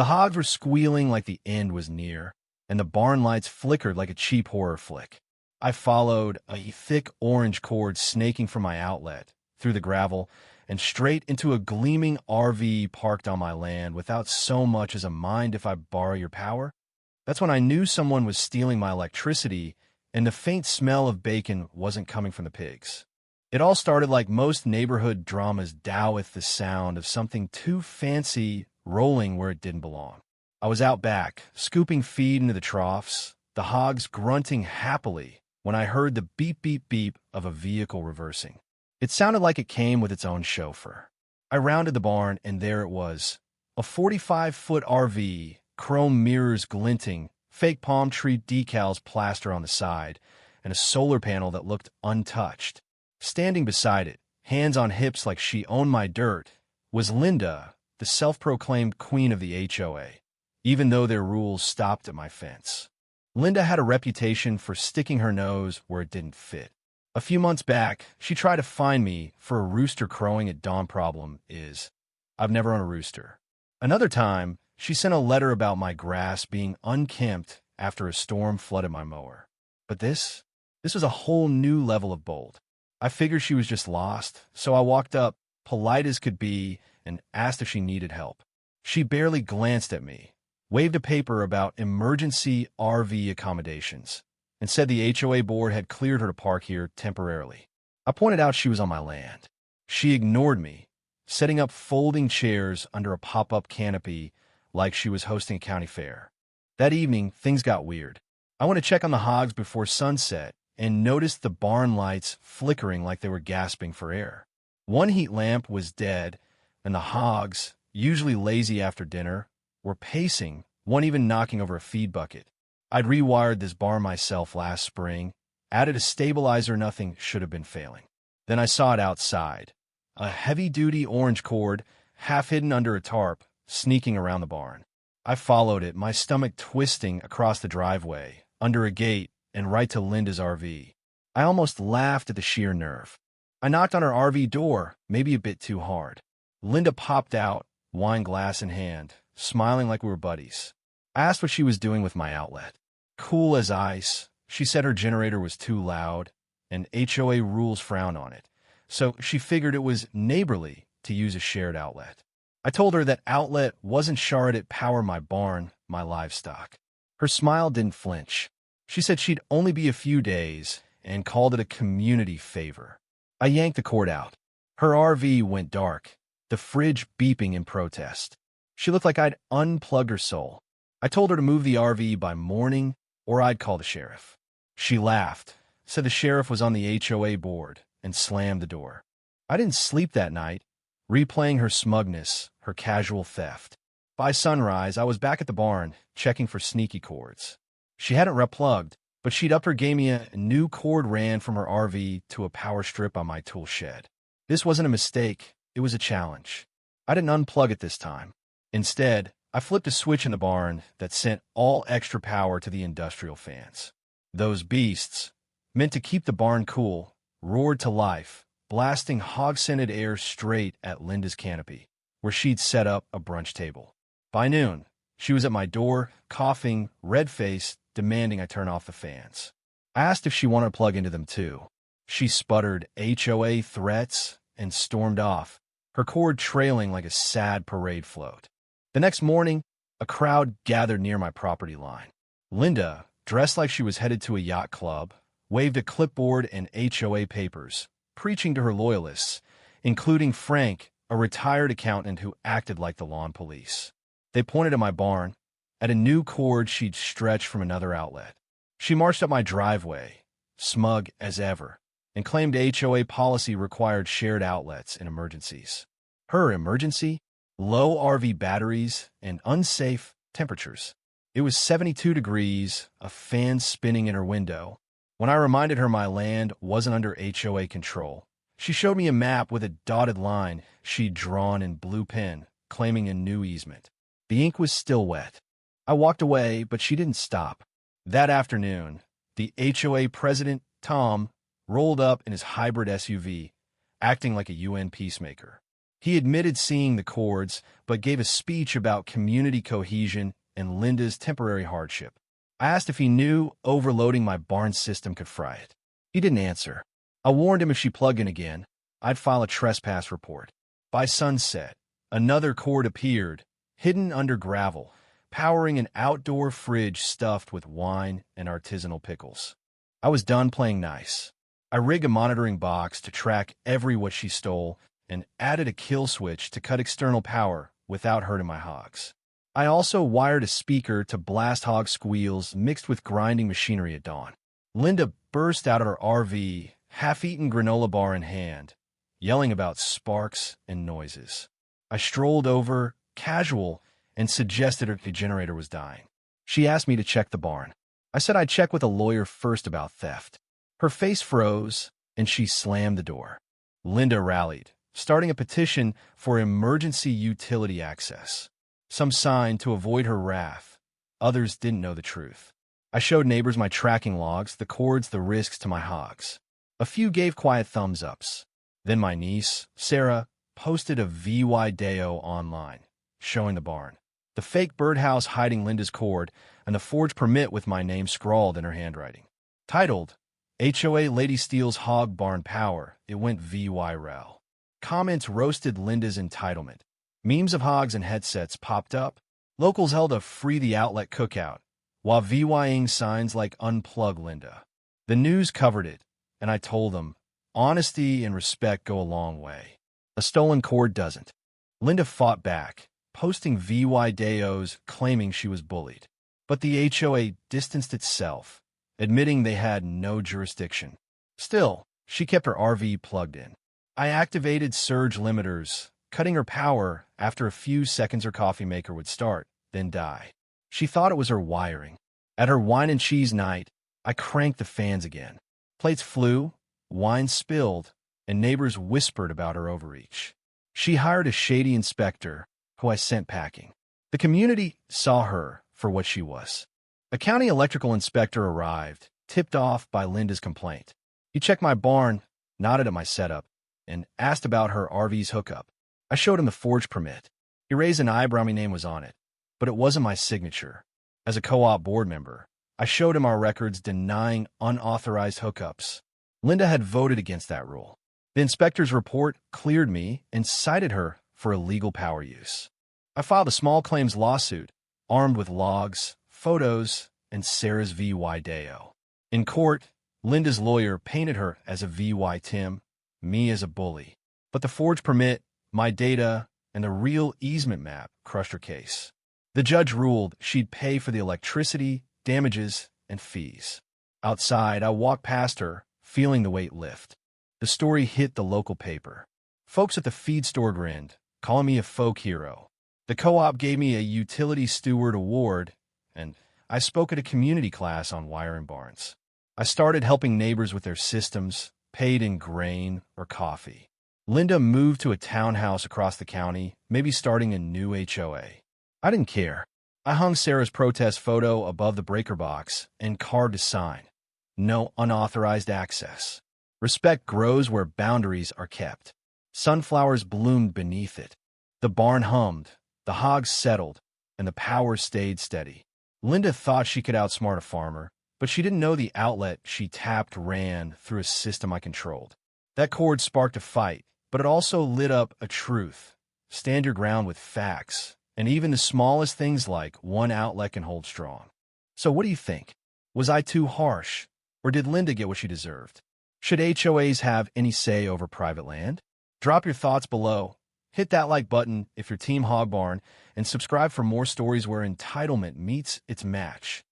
The hogs were squealing like the end was near, and the barn lights flickered like a cheap horror flick. I followed a thick orange cord snaking from my outlet, through the gravel, and straight into a gleaming RV parked on my land without so much as a mind if I borrow your power. That's when I knew someone was stealing my electricity, and the faint smell of bacon wasn't coming from the pigs. It all started like most neighborhood dramas dow with the sound of something too fancy rolling where it didn't belong. I was out back, scooping feed into the troughs, the hogs grunting happily, when I heard the beep beep beep of a vehicle reversing. It sounded like it came with its own chauffeur. I rounded the barn, and there it was, a 45-foot RV, chrome mirrors glinting, fake palm tree decals plastered on the side, and a solar panel that looked untouched. Standing beside it, hands on hips like she owned my dirt, was Linda, the self-proclaimed queen of the HOA, even though their rules stopped at my fence. Linda had a reputation for sticking her nose where it didn't fit. A few months back, she tried to fine me for a rooster crowing at dawn. Problem is, I've never owned a rooster. Another time, she sent a letter about my grass being unkempt after a storm flooded my mower. But this was a whole new level of bold. I figured she was just lost, so I walked up, polite as could be, and asked if she needed help. She barely glanced at me, waved a paper about emergency RV accommodations, and said the HOA board had cleared her to park here temporarily. I pointed out she was on my land. She ignored me, setting up folding chairs under a pop-up canopy like she was hosting a county fair. That evening, things got weird. I went to check on the hogs before sunset and noticed the barn lights flickering like they were gasping for air. One heat lamp was dead, and the hogs, usually lazy after dinner, were pacing, one even knocking over a feed bucket. I'd rewired this barn myself last spring, added a stabilizer. Nothing should have been failing. Then I saw it outside, a heavy-duty orange cord, half hidden under a tarp, sneaking around the barn. I followed it, my stomach twisting across the driveway, under a gate, and right to Linda's RV. I almost laughed at the sheer nerve. I knocked on her RV door, maybe a bit too hard. Linda popped out, wine glass in hand, smiling like we were buddies. I asked what she was doing with my outlet. Cool as ice, she said her generator was too loud, and HOA rules frown on it, so she figured it was neighborly to use a shared outlet. I told her that outlet wasn't sure it'd power my barn, my livestock. Her smile didn't flinch. She said she'd only be a few days and called it a community favor. I yanked the cord out. Her RV went dark, the fridge beeping in protest. She looked like I'd unplugged her soul. I told her to move the RV by morning or I'd call the sheriff. She laughed, said the sheriff was on the HOA board, and slammed the door. I didn't sleep that night, replaying her smugness, her casual theft. By sunrise, I was back at the barn, checking for sneaky cords. She hadn't replugged, but she'd upped her game. A new cord ran from her RV to a power strip on my tool shed. This wasn't a mistake, it was a challenge. I didn't unplug it this time. Instead, I flipped a switch in the barn that sent all extra power to the industrial fans. Those beasts, meant to keep the barn cool, roared to life, blasting hog-scented air straight at Linda's canopy, where she'd set up a brunch table. By noon, she was at my door, coughing, red-faced, demanding I turn off the fans. I asked if she wanted to plug into them too. She sputtered HOA threats and stormed off, her cord trailing like a sad parade float. The next morning, a crowd gathered near my property line. Linda, dressed like she was headed to a yacht club, waved a clipboard and HOA papers, preaching to her loyalists, including Frank, a retired accountant who acted like the lawn police. They pointed at my barn, at a new cord she'd stretched from another outlet. She marched up my driveway, smug as ever, and claimed HOA policy required shared outlets in emergencies. Her emergency? Low RV batteries and unsafe temperatures. It was 72 degrees, a fan spinning in her window. When I reminded her my land wasn't under HOA control, she showed me a map with a dotted line she'd drawn in blue pen, claiming a new easement. The ink was still wet. I walked away, but she didn't stop. That afternoon, the HOA president, Tom, rolled up in his hybrid SUV, acting like a UN peacemaker. He admitted seeing the cords, but gave a speech about community cohesion and Linda's temporary hardship. I asked if he knew overloading my barn system could fry it. He didn't answer. I warned him if she plugged in again, I'd file a trespass report. By sunset, another cord appeared, hidden under gravel, powering an outdoor fridge stuffed with wine and artisanal pickles. I was done playing nice. I rigged a monitoring box to track every what she stole and added a kill switch to cut external power without hurting my hogs. I also wired a speaker to blast hog squeals mixed with grinding machinery at dawn. Linda burst out of her RV, half-eaten granola bar in hand, yelling about sparks and noises. I strolled over, casual, and suggested her generator was dying. She asked me to check the barn. I said I'd check with a lawyer first about theft. Her face froze, and she slammed the door. Linda rallied, starting a petition for emergency utility access. Some signed to avoid her wrath. Others didn't know the truth. I showed neighbors my tracking logs, the cords, the risks to my hogs. A few gave quiet thumbs-ups. Then my niece, Sarah, posted a video online, showing the barn, the fake birdhouse hiding Linda's cord, and the forged permit with my name scrawled in her handwriting. Titled, HOA Lady Steals Hog Barn Power, it went viral. Comments roasted Linda's entitlement. Memes of hogs and headsets popped up. Locals held a Free the Outlet cookout, while VYing signs like Unplug Linda. The news covered it, and I told them, honesty and respect go a long way. A stolen cord doesn't. Linda fought back, posting videos claiming she was bullied. But the HOA distanced itself, admitting they had no jurisdiction. Still, she kept her RV plugged in. I activated surge limiters, cutting her power after a few seconds her coffee maker would start, then die. She thought it was her wiring. At her wine and cheese night, I cranked the fans again. Plates flew, wine spilled, and neighbors whispered about her overreach. She hired a shady inspector, who I sent packing. The community saw her for what she was. A county electrical inspector arrived, tipped off by Linda's complaint. He checked my barn, nodded at my setup, and asked about her RV's hookup. I showed him the forged permit. He raised an eyebrow. My name was on it, but it wasn't my signature. As a co-op board member, I showed him our records denying unauthorized hookups. Linda had voted against that rule. The inspector's report cleared me and cited her for illegal power use. I filed a small claims lawsuit, armed with logs, photos, and Sarah's video. In court, Linda's lawyer painted her as a Tim, me as a bully. But the forged permit, my data, and the real easement map crushed her case. The judge ruled she'd pay for the electricity, damages, and fees. Outside, I walked past her, feeling the weight lift. The story hit the local paper. Folks at the feed store grinned, calling me a folk hero. The co-op gave me a utility steward award, and I spoke at a community class on wiring barns. I started helping neighbors with their systems, paid in grain or coffee. Linda moved to a townhouse across the county, maybe starting a new HOA. I didn't care. I hung Sarah's protest photo above the breaker box and carved a sign. No unauthorized access. Respect grows where boundaries are kept. Sunflowers bloomed beneath it. The barn hummed, the hogs settled, and the power stayed steady. Linda thought she could outsmart a farmer, but she didn't know the outlet she tapped ran through a system I controlled. That cord sparked a fight, but it also lit up a truth. Stand your ground with facts, and even the smallest things like one outlet can hold strong. So what do you think? Was I too harsh, or did Linda get what she deserved? Should HOAs have any say over private land? Drop your thoughts below. Hit that like button if you're Team Hog Barn, and subscribe for more stories where entitlement meets its match.